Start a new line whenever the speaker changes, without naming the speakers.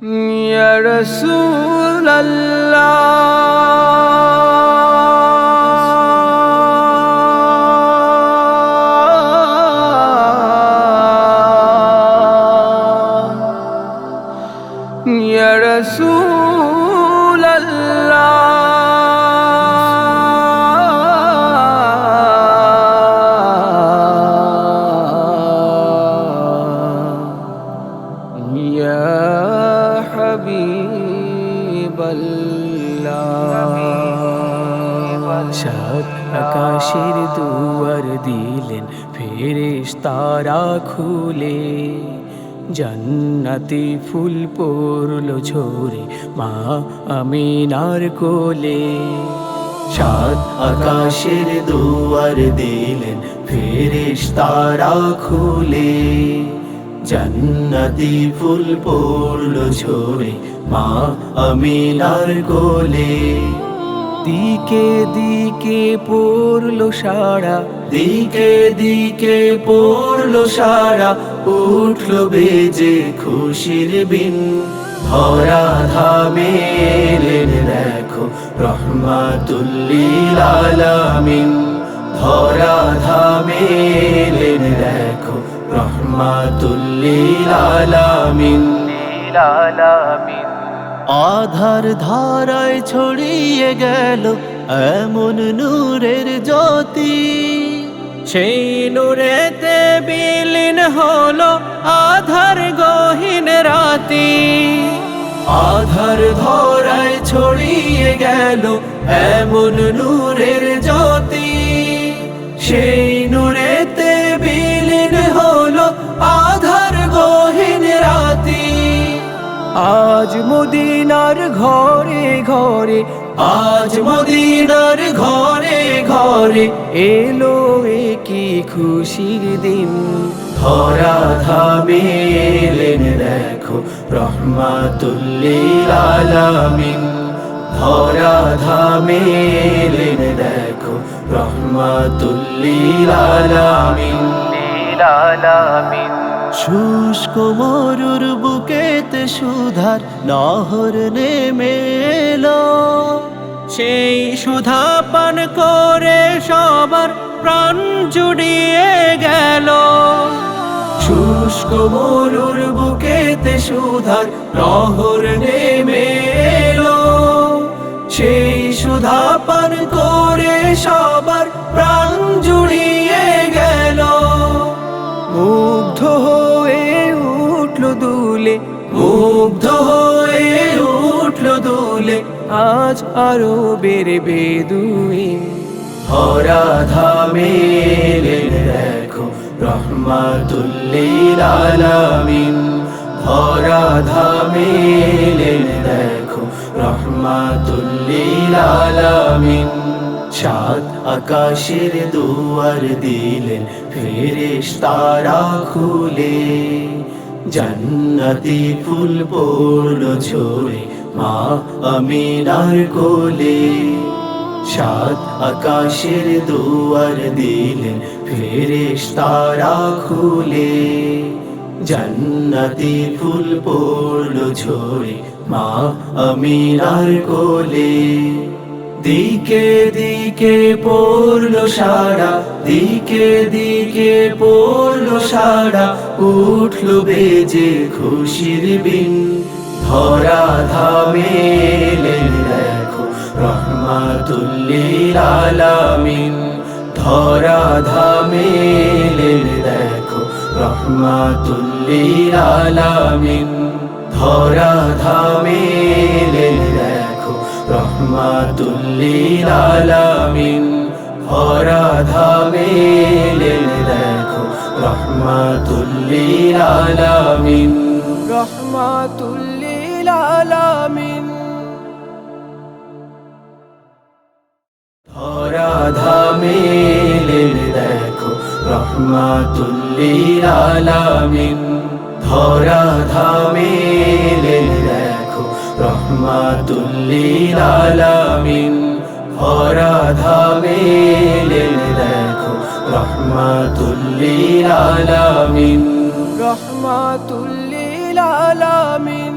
ইয়া রাসূলাল্লাহ ইয়া রাসূলাল্লাহ ইয়া হাবিবাল্লাহ।
সাত আকাশের দুয়ার দিলেন ফেরেশতারা খুলে, জান্নাতি ফুল পড়ল ঝরে মা আমিনার কোলে। সাত আকাশের দুয়ার দিলেন ফেরেশতারা খুলে, জান্নাতি ফুল পড়ল ঝরে মা আমিনার কোলে। দিকে দিকে পড়ল সারা, দিকে দিকে পড়ল সারা, উঠল বেজে খুশির বিন। ধরা ধামে এলেন দেখো রহমাতুল লিল আলামিন। ধরা ধামে এলেন দেখো রহমাতুল লিল আলামিন। আধার ধারায় ছড়িয়ে গেল এমন নূরের জ্যোতি, সেই নূরেতে বিলীন হলো আধার গহীন রাতি। আধার ধরায় ছড়িয়ে গেল এমন নূরের জ্যোতি, সেই নূরেতে বিলীন হলো আধার গহীন রাতি। আজ মদিনার ঘরে ঘরে, আজ মদিনার ঘরে ঘরে এলো কি খুশির দিন। ধরা ধামে এলেন দেখো রহমাতুল লিল আলামিন। ধরা ধামে এলেন দেখো রহমাতুল লিল আলামিন। শুষ্ক মরুর বুকেতে সুধার নহর নেমে এলো, সেই সুধা পান করে সবার প্রাণ জুড়িয়ে গেল। শুষ্ক মরুর বুকেতে সুধার নহর নেমে এলো, সেই সুধা পান করে সবার প্রাণ জুড়িয়ে গেল। মুগ্ধ হয়ে উঠল দুলে, মুগ্ধ হয়ে উঠল দুলে আজ আরবের বেদুইন। ধরা ধামে এলেন দেখো রহমাতুল লিল আলামিন। ধরা ধামে এলেন দেখো রহমাতুল লিল আলামিন। সাত আকাশের দুয়ার দিলেন ফেরেশতারা খুলে, জান্নাতি ফুল পড়ল ঝরে মা আমিনার কোলে। সাত আকাশের দুয়ার দিলেন ফেরেশতারা খুলে, জান্নাতি ফুল পড়ল ঝরে মা আমিনার কোলে। দিকে দিকে পড়ল সারা, দিকে দিকে পড়ল সারা, উঠল বেজে খুশির বিন। ধরা ধামে এলেন দেখো রহমাতুল লিল আলামিন। ধরা ধামে এলেন দেখো রহমাতুল লিল আলামিন। ধরা ধামে এলেন দেখো রহমাতুল লিল আলামিন। ধরা ধামে এলেন দেখো রহমাতুল লিল আলামিন।
রহমাতুল লিল আলামিন।
ধরা ধামে এলেন দেখো রহমাতুল লিল আলামিন। ধরা ধামে এলেন দেখো রহমাতুল লিল আলামিন। ধরা ধামে এলেন দেখো রহমাতুল লিল আলামিন।
রহমাতুল লিল আলামিন।